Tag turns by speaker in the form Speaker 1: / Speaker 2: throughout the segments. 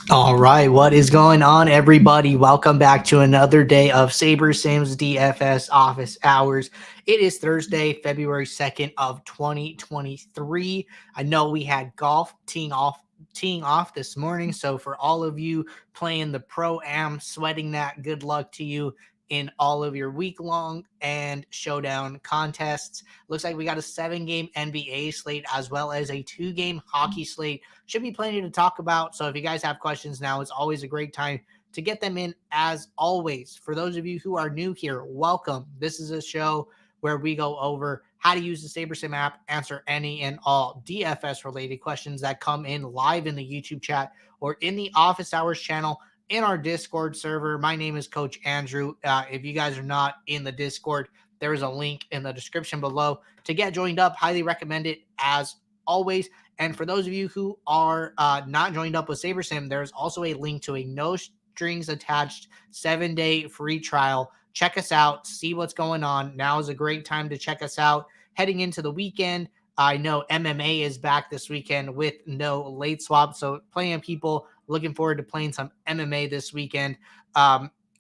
Speaker 1: All right, what is going on, everybody? Welcome back to another day of SaberSim's DFS office hours. It is Thursday, February 2nd of 2023. I know we had golf teeing off this morning, so for all of you playing the Pro-Am, sweating that, good luck to you in all of your week-long and showdown contests. Looks like we got a 7-game NBA slate as well as a 2-game hockey slate. Should be plenty to talk about. So if you guys have questions now, it's always a great time to get them in. As always, for those of you who are new here, welcome. This is a show where we go over how to use the SaberSim app, answer any and all DFS related questions that come in live in the YouTube chat or in the office hours channel in our Discord server. My name is Coach Andrew. If you guys are not in the Discord, there is a link in the description below to get joined up. Highly recommend it as always. And for those of you who are not joined up with SaberSim, there's also a link to a no strings attached 7-day free trial. Check us out, see what's going on. Now is a great time to check us out. Heading into the weekend, I know MMA is back this weekend with no late swap. So plenty of people looking forward to playing some MMA this weekend.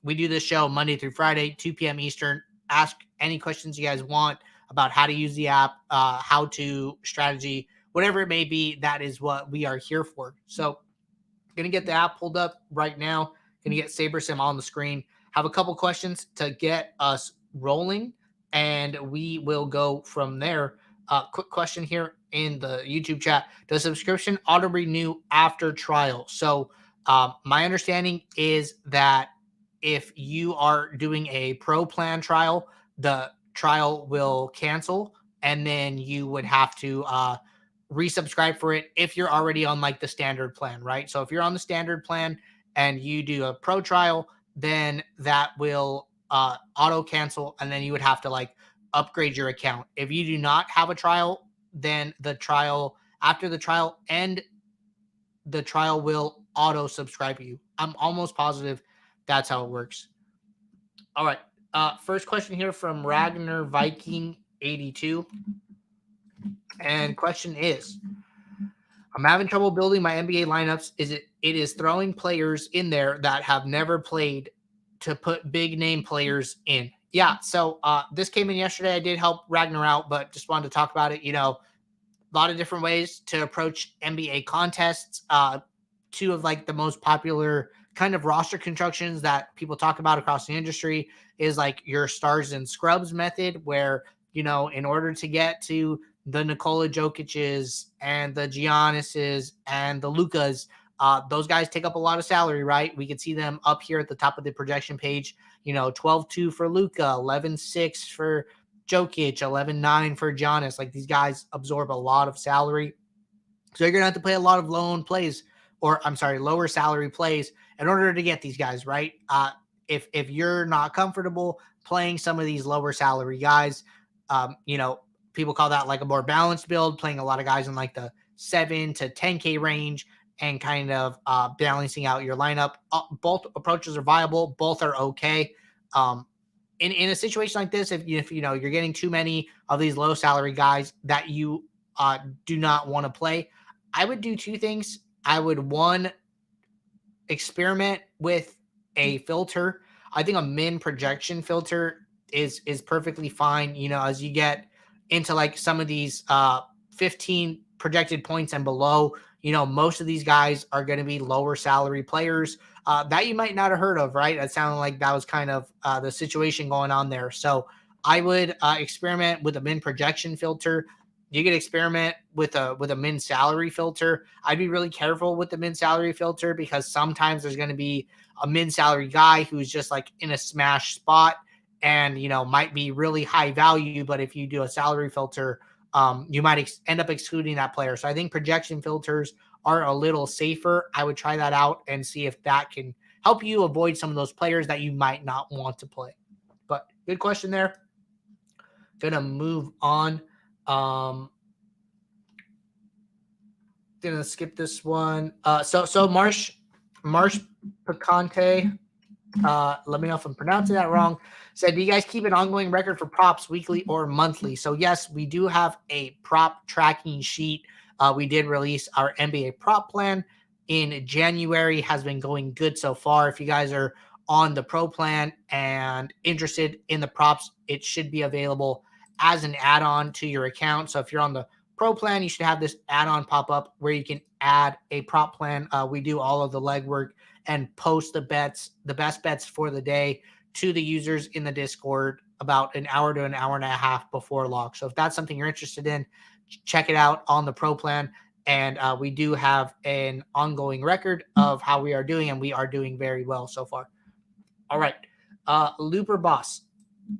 Speaker 1: We do this show Monday through Friday, 2 p.m. Eastern. Ask any questions you guys want about how to use the app, how to strategy, whatever it may be. That is what we are here for. So going to get the app pulled up right now. Going to get SaberSim on the screen. Have a couple questions to get us rolling, and we will go from there. Quick question here in the YouTube chat. Does subscription auto renew after trial? So my understanding is that if you are doing a pro plan trial, the trial will cancel, and then you would have to resubscribe for it if you're already on like the standard plan, right? So if you're on the standard plan and you do a pro trial, then that will auto cancel, and then you would have to like upgrade your account. If you do not have a trial, then the trial after the trial end, the trial will auto subscribe you. I'm almost positive that's how it works. All right. First question here from Ragnar Viking 82. And question is, I'm having trouble building my NBA lineups. It is throwing players in there that have never played to put big name players in. Yeah, so this came in yesterday. I did help Ragnar out, but just wanted to talk about it. You know, a lot of different ways to approach NBA contests. Two of like the most popular kind of roster constructions that people talk about across the industry is like your stars and scrubs method, where, you know, in order to get to the Nikola Jokic's and the Giannis's and the Lukas, those guys take up a lot of salary, right? We can see them up here at the top of the projection page, you know, 12-2 for Luka, 11-6 for Jokic, 11-9 for Giannis. Like, these guys absorb a lot of salary. So you're going to have to play a lot of lower salary plays in order to get these guys, right? If you're not comfortable playing some of these lower salary guys, you know, people call that like a more balanced build, playing a lot of guys in like the 7 to 10K range and kind of balancing out your lineup. Both approaches are viable. Both are okay. In a situation like this, if you know you're getting too many of these low salary guys that you do not want to play, I would do two things. I would, one, experiment with a filter. I think a min projection filter is perfectly fine. You know, as you get into like some of these 15 projected points and below, you know, most of these guys are going to be lower salary players that you might not have heard of, right? It sounded like that was kind of the situation going on there. So I would experiment with a min projection filter. You could experiment with a min salary filter. I'd be really careful with the min salary filter because sometimes there's going to be a min salary guy who's just like in a smash spot and, you know, might be really high value. But if you do a salary filter, you might end up excluding that player. So I think projection filters are a little safer. I would try that out and see if that can help you avoid some of those players that you might not want to play. But good question there. Gonna move on. Gonna skip this one. So Marsh Picante, let me know if I'm pronouncing that wrong, said, do you guys keep an ongoing record for props weekly or monthly? So yes, we do have a prop tracking sheet. We did release our NBA prop plan in January has been going good so far. If you guys are on the pro plan and interested in the props, it should be available as an add-on to your account. So if you're on the pro plan, you should have this add-on pop up where you can add a prop plan. We do all of the legwork and post the best bets for the day to the users in the Discord about an hour to an hour and a half before lock. So if that's something you're interested in, check it out on the pro plan. And we do have an ongoing record of how we are doing, and we are doing very well so far. All right. Looper Boss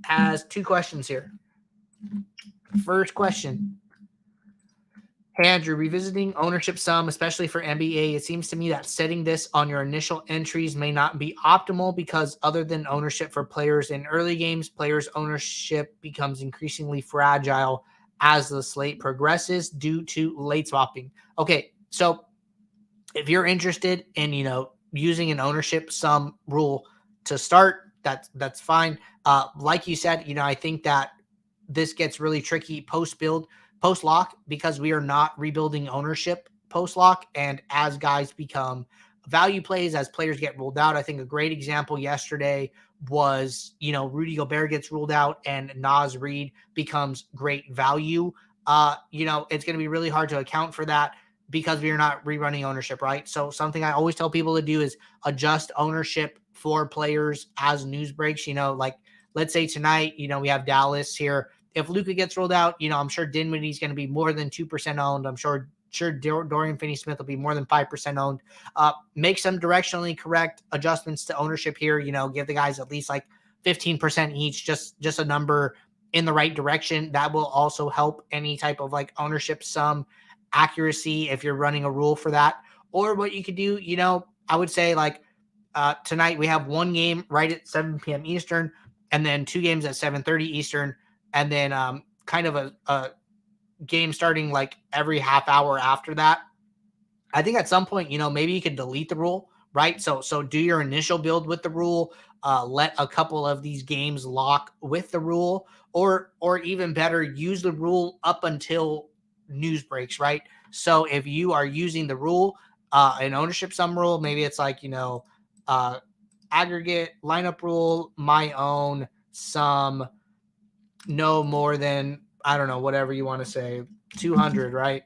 Speaker 1: has 2 questions here. First question. Hey, Andrew, revisiting ownership sum, especially for NBA, it seems to me that setting this on your initial entries may not be optimal because other than ownership for players in early games, players' ownership becomes increasingly fragile as the slate progresses due to late swapping. Okay, so if you're interested in, using an ownership sum rule to start, that's fine. Like you said, I think that this gets really tricky post-lock, because we are not rebuilding ownership post-lock. And as guys become value plays, as players get ruled out, I think a great example yesterday was, Rudy Gobert gets ruled out and Naz Reid becomes great value. It's going to be really hard to account for that because we are not rerunning ownership, right? So something I always tell people to do is adjust ownership for players as news breaks. Like let's say tonight, we have Dallas here. If Luka gets rolled out, I'm sure Dinwiddie's going to be more than 2% owned. I'm sure Dorian Finney-Smith will be more than 5% owned. Make some directionally correct adjustments to ownership here. Give the guys at least like 15% each, just a number in the right direction. That will also help any type of like ownership sum accuracy if you're running a rule for that. Or what you could do, I would say like tonight we have one game right at 7 p.m. Eastern, and then 2 games at 7:30 Eastern. And then kind of a game starting like every half hour after that. I think at some point, maybe you could delete the rule, right? So do your initial build with the rule, let a couple of these games lock with the rule, or even better, use the rule up until news breaks, right? So if you are using the rule, an ownership sum rule, maybe it's like, aggregate lineup rule, my own sum, no more than, I don't know, whatever you want to say, 200, right?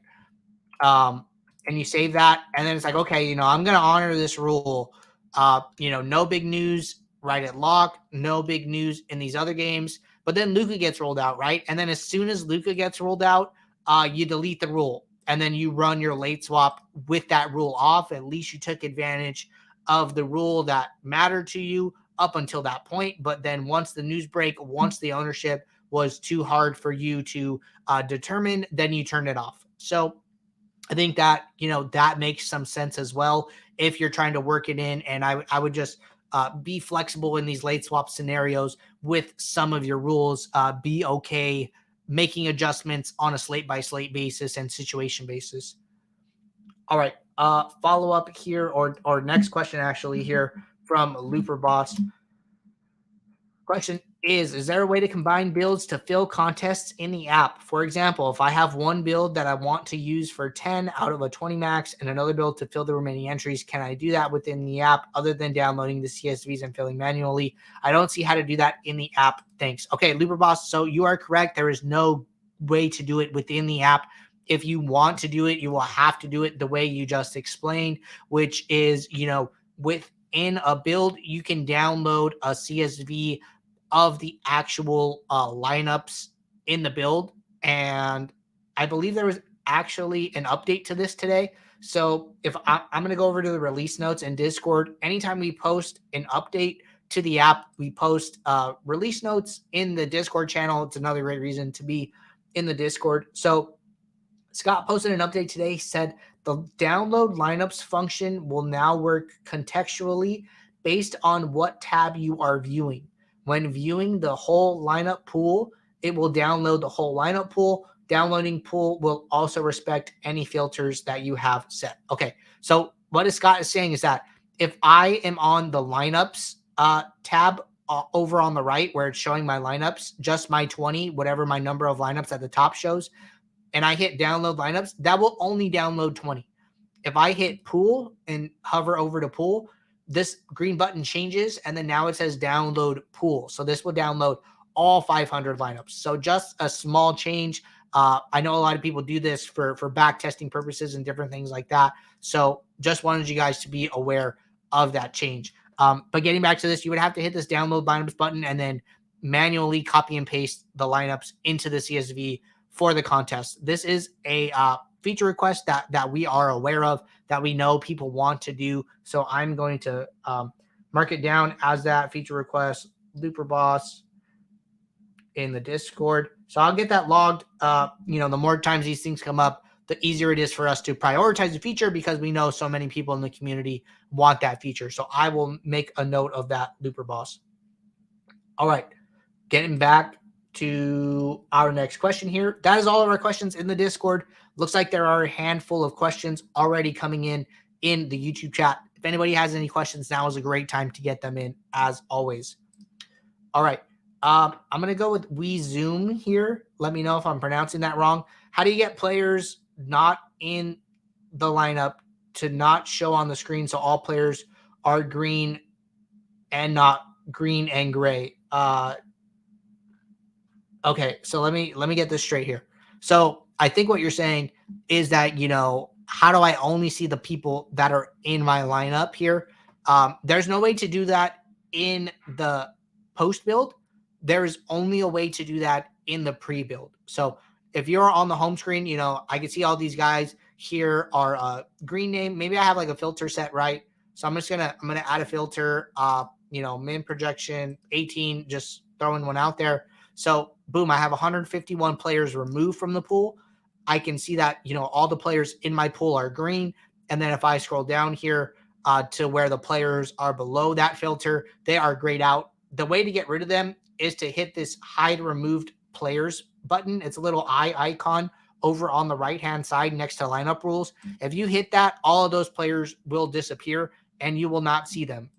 Speaker 1: And you save that, and then it's like, okay, I'm going to honor this rule. No big news right at lock, no big news in these other games, but then Luka gets rolled out, right? And then as soon as Luka gets rolled out, you delete the rule, and then you run your late swap with that rule off. At least you took advantage of the rule that mattered to you up until that point. But then once the news break, once the ownership was too hard for you to determine, then you turn it off. So I think that, that makes some sense as well if you're trying to work it in. And I would just be flexible in these late swap scenarios with some of your rules. Be okay making adjustments on a slate by slate basis and situation basis. All right. Follow up here, or next question actually here from Looper Boss. Question is there a way to combine builds to fill contests in the app? For example, if I have one build that I want to use for 10 out of a 20 max and another build to fill the remaining entries, can I do that within the app other than downloading the CSVs and filling manually? I don't see how to do that in the app. Thanks. Okay, Looper Boss, so you are correct. There is no way to do it within the app. If you want to do it, you will have to do it the way you just explained, which is, within a build, you can download a CSV of the actual lineups in the build. And I believe there was actually an update to this today. So if I'm going to go over to the release notes in Discord, anytime we post an update to the app, we post release notes in the Discord channel. It's another great reason to be in the Discord. So Scott posted an update today, said the download lineups function will now work contextually based on what tab you are viewing. When viewing the whole lineup pool, it will download the whole lineup pool. Downloading pool will also respect any filters that you have set. Okay, so what Scott is saying is that if I am on the lineups tab over on the right where it's showing my lineups, just my 20, whatever my number of lineups at the top shows, and I hit download lineups, that will only download 20. if I hit pool and hover over to pool, this green button changes, and then now it says download pool. So this will download all 500 lineups. So just a small change. I know a lot of people do this for back testing purposes and different things like that. So just wanted you guys to be aware of that change. But getting back to this, you would have to hit this download lineups button and then manually copy and paste the lineups into the CSV for the contest. This is a feature request that we are aware of, that we know people want to do. So I'm going to mark it down as that feature request, Looper Boss, in the Discord. So I'll get that logged. The more times these things come up, the easier it is for us to prioritize the feature, because we know so many people in the community want that feature. So I will make a note of that, Looper Boss. All right, getting back to our next question here. That is all of our questions in the Discord. Looks like there are a handful of questions already coming in the YouTube chat. If anybody has any questions, now is a great time to get them in, as always. All right. I'm going to go with We Zoom here. Let me know if I'm pronouncing that wrong. How do you get players not in the lineup to not show on the screen so all players are green and not green and gray? Okay, so let me get this straight here. So I think what you're saying is that, how do I only see the people that are in my lineup here? There's no way to do that in the post build. There's only a way to do that in the pre-build. So if you're on the home screen, I can see all these guys here are green name. Maybe I have like a filter set, right? So I'm gonna add a filter, min projection 18, just throwing one out there. So boom, I have 151 players removed from the pool. I can see that, all the players in my pool are green. And then if I scroll down here to where the players are below that filter, they are grayed out. The way to get rid of them is to hit this hide removed players button. It's a little eye icon over on the right-hand side next to lineup rules. If you hit that, all of those players will disappear and you will not see them.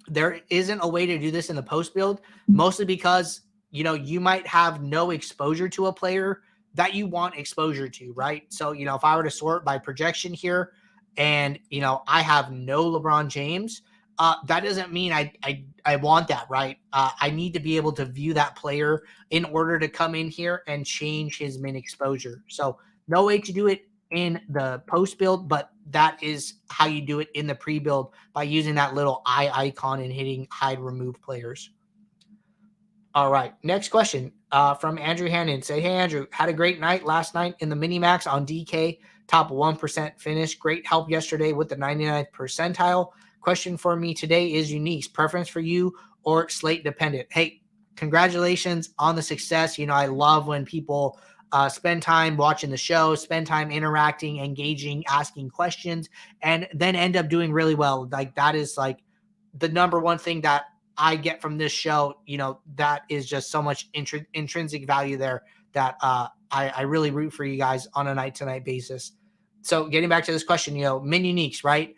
Speaker 1: There isn't a way to do this in the post build, mostly because, you might have no exposure to a player that you want exposure to, right? So, if I were to sort by projection here and, I have no LeBron James, that doesn't mean I want that, right? I need to be able to view that player in order to come in here and change his min exposure. So no way to do it in the post build, but that is how you do it in the pre build, by using that little eye icon and hitting hide remove players. All right, next question from Andrew Hannon. Say, hey, Andrew, had a great night last night in the mini-max on DK, top 1% finish. Great help yesterday with the 99th percentile. Question for me today is uniques. Preference for you or slate dependent? Hey, congratulations on the success. I love when people spend time watching the show, spend time interacting, engaging, asking questions, and then end up doing really well. Like, that is like the number one thing that I get from this show. That is just so much intrinsic value there that I really root for you guys on a night-to-night basis. So getting back to this question, min uniques, right?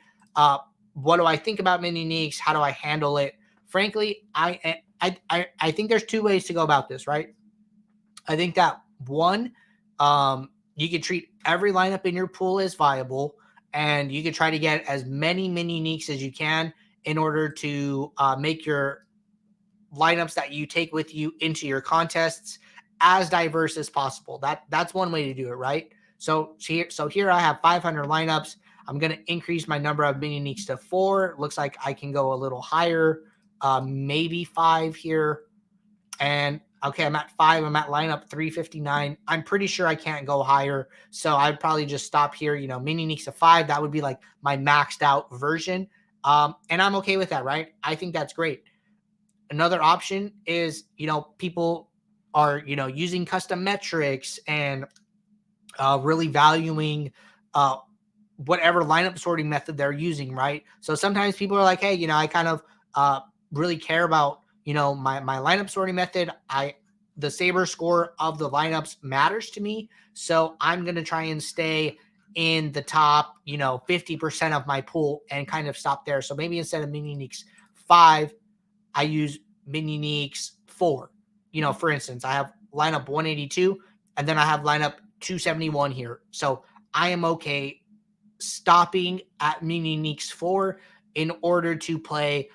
Speaker 1: What do I think about min uniques? How do I handle it? Frankly, I think there's two ways to go about this, right? I think that one, you could treat every lineup in your pool as viable, and you could try to get as many min uniques as you can in order to make your lineups that you take with you into your contests as diverse as possible. That's one way to do it, right? So here I have 500 lineups. I'm going to increase my number of min uniques to 4. Looks like I can go a little higher, maybe 5 here. And okay, I'm at 5. I'm at lineup 359. I'm pretty sure I can't go higher. So I'd probably just stop here, min uniques to 5. That would be like my maxed out version. And I'm okay with that, right? I think that's great. Another option is, people are, using custom metrics and really valuing whatever lineup sorting method they're using, right? So sometimes people are like, hey, I kind of really care about, my lineup sorting method. The SaberScore of the lineups matters to me. So I'm going to try and stay in the top, 50% of my pool and kind of stop there. So maybe instead of min uniques 5, I use min uniques 4. For instance, I have lineup 182 and then I have lineup 271 here. So I am okay stopping at mini uniques 4 in order to play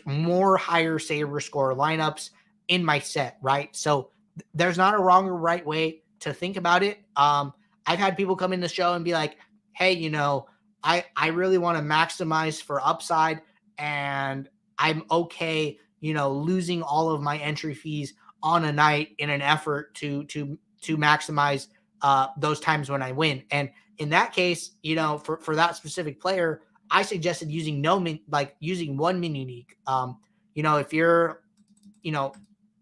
Speaker 1: more higher SaberScore lineups in my set, right? So there's not a wrong or right way to think about it. I've had people come in the show and be like, hey, I really want to maximize for upside, and I'm okay, losing all of my entry fees on a night in an effort to maximize those times when I win. And in that case, for that specific player, I suggested using using one mini unique. If you're,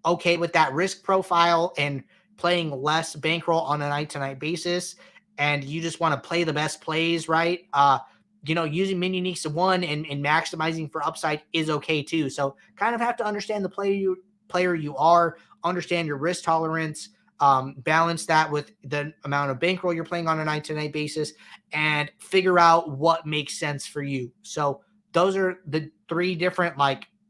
Speaker 1: okay with that risk profile and playing less bankroll on a night-to-night basis, and you just want to play the best plays, right? Using mini uniques to 1 and maximizing for upside is okay too. So kind of have to understand the player you are, understand your risk tolerance, balance that with the amount of bankroll you're playing on a night-to-night basis, and figure out what makes sense for you. So those are the 3 different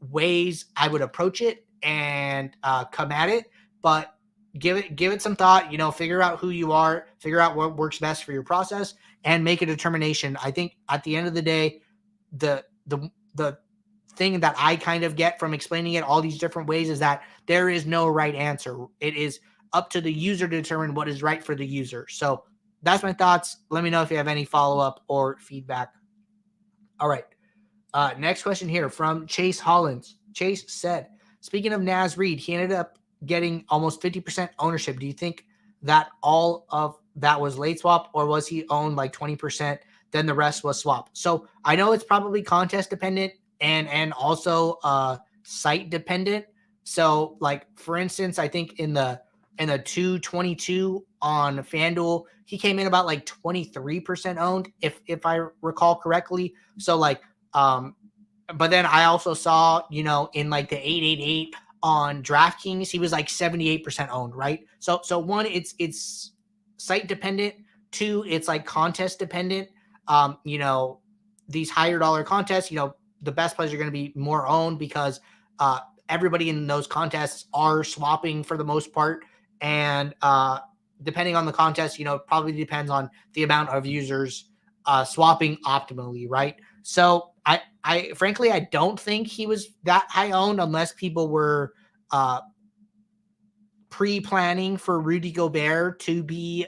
Speaker 1: ways I would approach it and come at it. But give it some thought, figure out who you are, figure out what works best for your process, and make a determination. I think at the end of the day, the thing that I kind of get from explaining it all these different ways is that there is no right answer. It is up to the user to determine what is right for the user. So that's my thoughts. Let me know if you have any follow-up or feedback. All right. Next question here from Chase Hollins. Chase said, speaking of Naz Reid, he ended up getting almost 50% ownership. Do you think that all of that was late swap, or was he owned 20%, then the rest was swap? So I know it's probably contest dependent and also site dependent. So for instance, I think in the 222 on FanDuel, he came in about 23% owned, if I recall correctly. So but then I also saw, in the 888 on DraftKings, he was 78% owned, right? So 1, it's site dependent. 2, it's contest dependent. These higher dollar contests, the best players are going to be more owned because everybody in those contests are swapping for the most part. And depending on the contest, probably depends on the amount of users swapping optimally, right? So I frankly, I don't think he was that high owned unless people were pre-planning for Rudy Gobert to be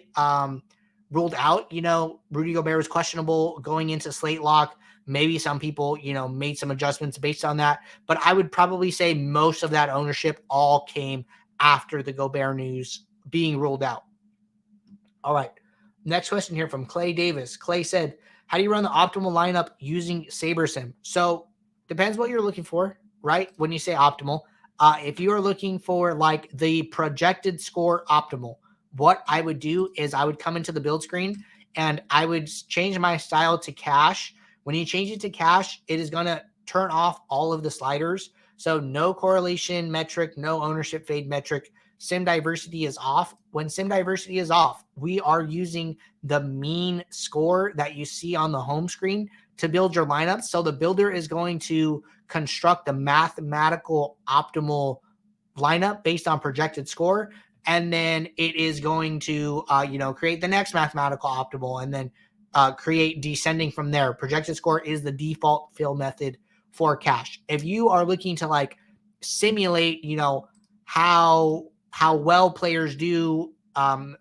Speaker 1: ruled out. Rudy Gobert was questionable going into Slate lock. Maybe some people, made some adjustments based on that. But I would probably say most of that ownership all came after the Gobert news being ruled out. All right. Next question here from Clay Davis. Clay said, how do you run the optimal lineup using SaberSim? So depends what you're looking for, right? When you say optimal, if you are looking for the projected score optimal, what I would do is I would come into the build screen and I would change my style to cash. When you change it to cash, it is going to turn off all of the sliders. So no correlation metric, no ownership fade metric. Sim diversity is off. When sim diversity is off, we are using the mean score that you see on the home screen to build your lineup. So the builder is going to construct the mathematical optimal lineup based on projected score. And then it is going to, create the next mathematical optimal and then create descending from there. Projected score is the default fill method for cash. If you are looking to simulate, how well players do on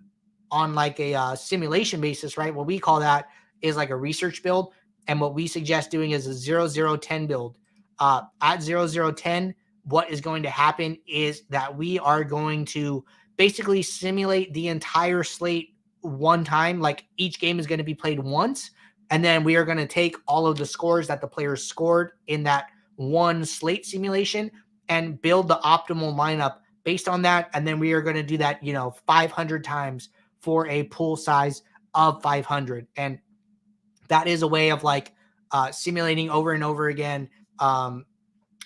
Speaker 1: a simulation basis, right? What we call that is a research build. And what we suggest doing is a 0-0-10 build. At 0-0-10, what is going to happen is that we are going to basically simulate the entire slate one time. Each game is going to be played once. And then we are going to take all of the scores that the players scored in that one slate simulation and build the optimal lineup based on that. And then we are going to do that, 500 times for a pool size of 500. And that is a way of simulating over and over again the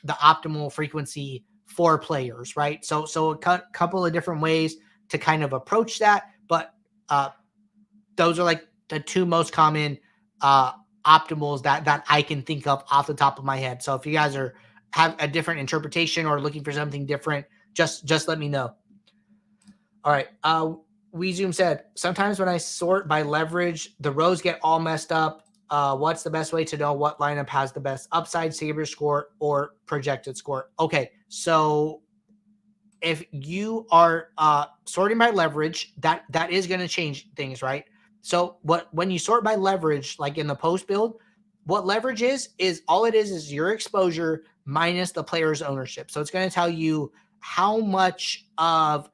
Speaker 1: optimal frequency for players, right? So a couple of different ways to kind of approach that. But those are the 2 most common optimals that I can think of off the top of my head. So if you guys have a different interpretation or looking for something different, just let me know. All right. WeZoom said, sometimes when I sort by leverage, the rows get all messed up what's the best way to know what lineup has the best upside, SaberScore or projected score? Okay, so if you are sorting by leverage, that is going to change things, right? So when you sort by leverage, like in the post build, what leverage is all it is your exposure minus the player's ownership. So it's going to tell you how much of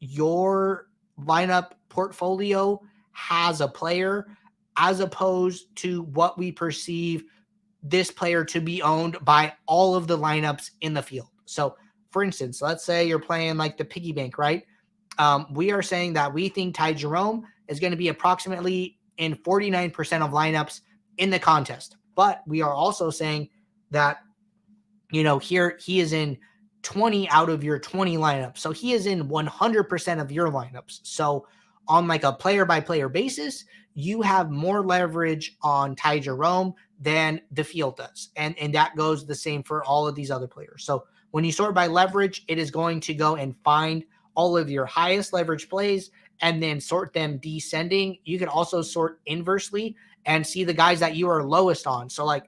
Speaker 1: your lineup portfolio has a player as opposed to what we perceive this player to be owned by all of the lineups in the field. So for instance, let's say you're playing like the piggy bank, right? We are saying that we think Ty Jerome is going to be approximately in 49% of lineups in the contest. But we are also saying that, here he is in 20 out of your 20 lineups. So he is in 100% of your lineups. So on like a player by player basis, you have more leverage on Ty Jerome than the field does. And that goes the same for all of these other players. So when you sort by leverage, it is going to go and find all of your highest leverage plays and then sort them descending. You can also sort inversely and see the guys that you are lowest on. So like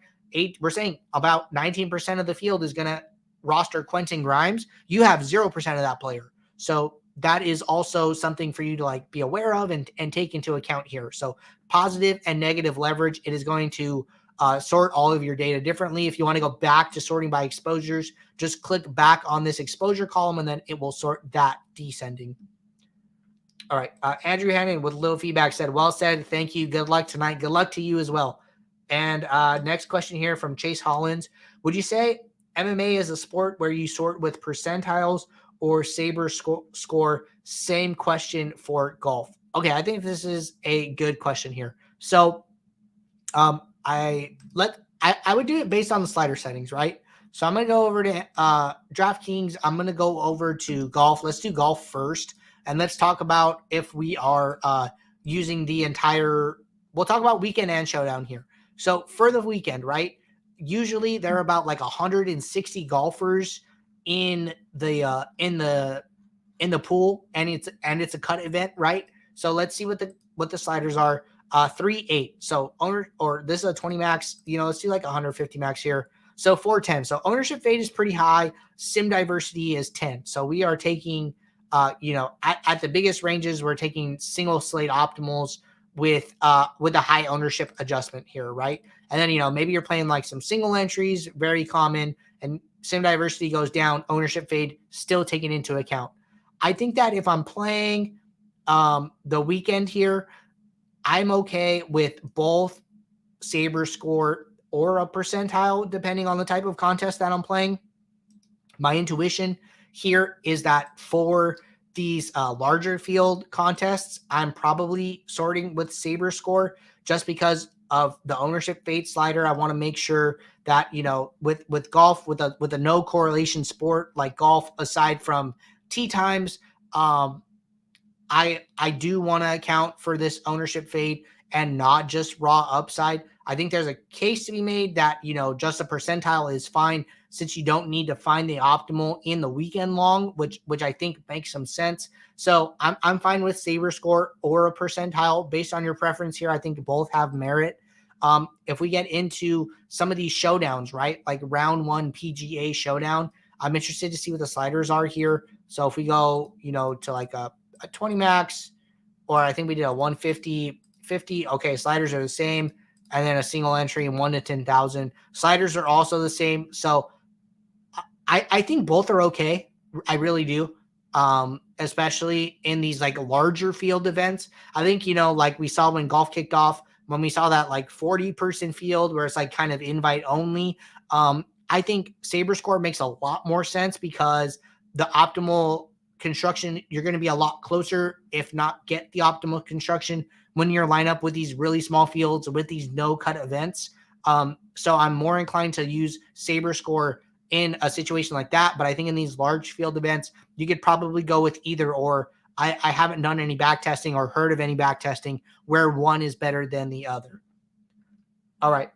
Speaker 1: we're saying about 19% of the field is going to roster Quentin Grimes. You have 0% of that player. So that is also something for you to like be aware of and take into account here. So positive and negative leverage, it is going to sort all of your data differently. If you want to go back to sorting by exposures, just click back on this exposure column and then it will sort that descending. All right. Andrew Hannon with little feedback said, well said. Thank you. Good luck tonight. Good luck to you as well. And next question here from Chase Hollins. Would you say MMA is a sport where you sort with percentiles or SaberScore? Same question for golf. Okay, I think this is a good question here. So I would do it based on the slider settings, right? So I'm going to go over to DraftKings. I'm going to go over to golf. Let's do golf first. And let's talk about if we are using the entire, we'll talk about weekend and showdown here. So for the weekend, right? Usually there are about like 160 golfers in the pool, and it's a cut event, right? So let's see what the sliders are. 3-8. So this is a 20 max. Let's do like 150 max here. So 410. So ownership fade is pretty high. Sim diversity is 10. So we are taking, at the biggest ranges, we're taking single slate optimals with a high ownership adjustment here, right? And then, maybe you're playing like some single entries, very common, and sim diversity goes down, ownership fade still taken into account. I think that if I'm playing the weekend here, I'm okay with both SaberScore or a percentile, depending on the type of contest that I'm playing. My intuition here is that for these larger field contests, I'm probably sorting with SaberScore just because of the ownership fade slider. I want to make sure that, with golf, with a no correlation sport like golf, aside from tee times, I do want to account for this ownership fade and not just raw upside. I think there's a case to be made that, just a percentile is fine since you don't need to find the optimal in the weekend long, which I think makes some sense. So I'm fine with SaberScore or a percentile based on your preference here. I think both have merit. If we get into some of these showdowns, right, like round 1 PGA showdown, I'm interested to see what the sliders are here. So if we go, to like a 20 max, or I think we did a 150, 50. Okay, sliders are the same. And then a single entry 1 to 10,000. Sliders are also the same. So I think both are okay. I really do. Especially in these like larger field events. I think, like we saw when golf kicked off, when we saw that like 40-person field where it's like kind of invite only. I think SaberScore makes a lot more sense because the optimal construction, you're going to be a lot closer, if not get the optimal construction when you're lined up with these really small fields with these no cut events. So I'm more inclined to use SaberScore in a situation like that. But I think in these large field events, you could probably go with either or. I haven't done any back testing or heard of any back testing where one is better than the other. All right.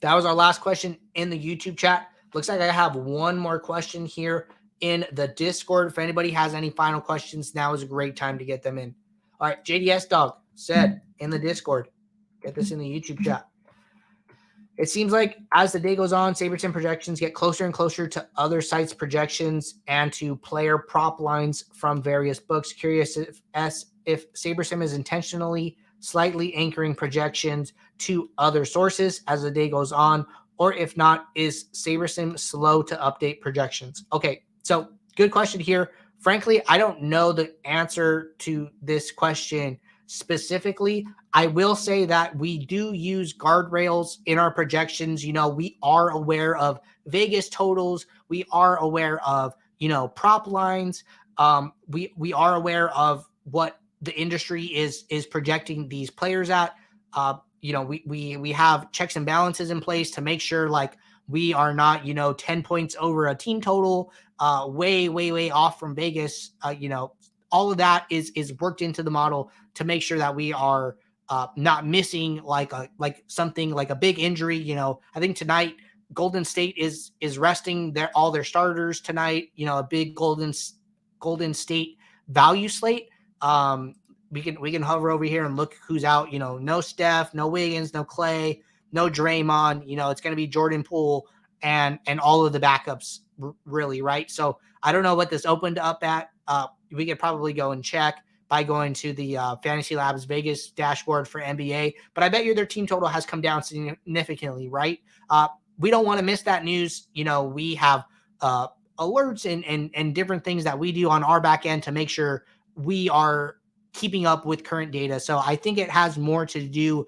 Speaker 1: That was our last question in the YouTube chat. Looks like I have one more question here in the Discord. If anybody has any final questions, now is a great time to get them in. All right. JDS Dog said in the Discord, get this in the YouTube chat. It seems like as the day goes on, SaberSim projections get closer and closer to other sites' projections and to player prop lines from various books. Curious if SaberSim is intentionally slightly anchoring projections to other sources as the day goes on, or if not, is SaberSim slow to update projections? Okay, so good question here. Frankly, I don't know the answer to this question specifically. I will say that we do use guardrails in our projections. We are aware of Vegas totals. We are aware of, prop lines. We are aware of what the industry is projecting these players at. We have checks and balances in place to make sure like we are not, 10 points over a team total, way off from Vegas. All of that is worked into the model to make sure that we are not missing like something like a big injury. I think tonight Golden State is resting all their starters tonight. A big Golden State value slate. We can hover over here and look who's out. No Steph, no Wiggins, no Clay, no Draymond. It's going to be Jordan Poole and all of the backups really, right? So I don't know what this opened up at. We could probably go and check by going to the Fantasy Labs Vegas dashboard for NBA. But I bet you their team total has come down significantly, right? We don't want to miss that news. We have alerts and different things that we do on our back end to make sure we are keeping up with current data. So I think it has more to do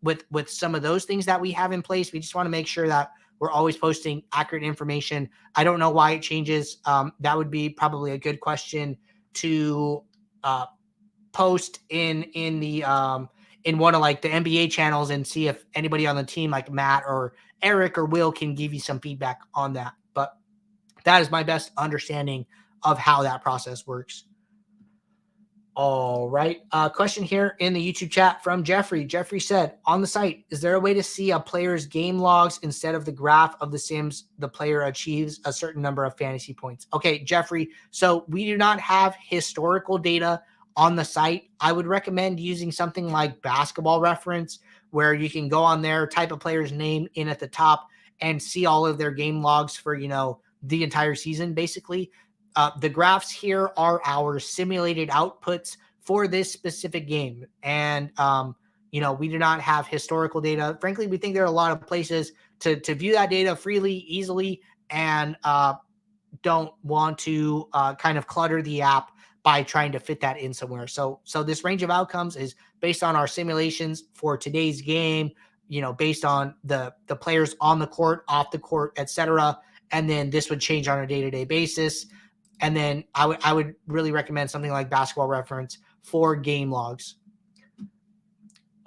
Speaker 1: with some of those things that we have in place. We just want to make sure that we're always posting accurate information. I don't know why it changes. That would be probably a good question to post in one of like the NBA channels and see if anybody on the team like Matt or Eric or Will can give you some feedback on that. But that is my best understanding of how that process works. All right. Question here in the YouTube chat from Jeffrey. Jeffrey said, on the site, is there a way to see a player's game logs instead of the graph of the sims the player achieves a certain number of fantasy points? Okay, Jeffrey. So we do not have historical data on the site. I would recommend using something like Basketball Reference, where you can go on there, type a player's name in at the top, and see all of their game logs for, the entire season, basically. The graphs here are our simulated outputs for this specific game. And, we do not have historical data. Frankly, we think there are a lot of places to view that data freely, easily, and don't want to kind of clutter the app by trying to fit that in somewhere. So this range of outcomes is based on our simulations for today's game, based on the players on the court, off the court, etc. And then this would change on a day-to-day basis. And then I would really recommend something like Basketball Reference for game logs.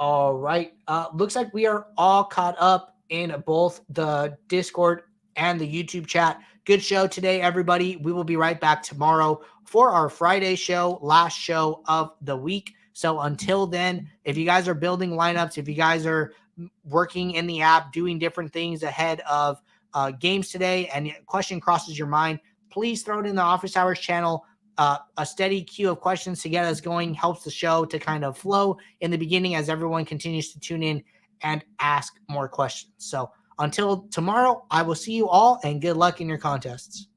Speaker 1: All right. Looks like we are all caught up in both the Discord and the YouTube chat. Good show today, everybody. We will be right back tomorrow for our Friday show, last show of the week. So until then, if you guys are building lineups, if you guys are working in the app, doing different things ahead of games today, and a question crosses your mind, please throw it in the Office Hours channel. A steady queue of questions to get us going helps the show to kind of flow in the beginning as everyone continues to tune in and ask more questions. So until tomorrow, I will see you all, and good luck in your contests.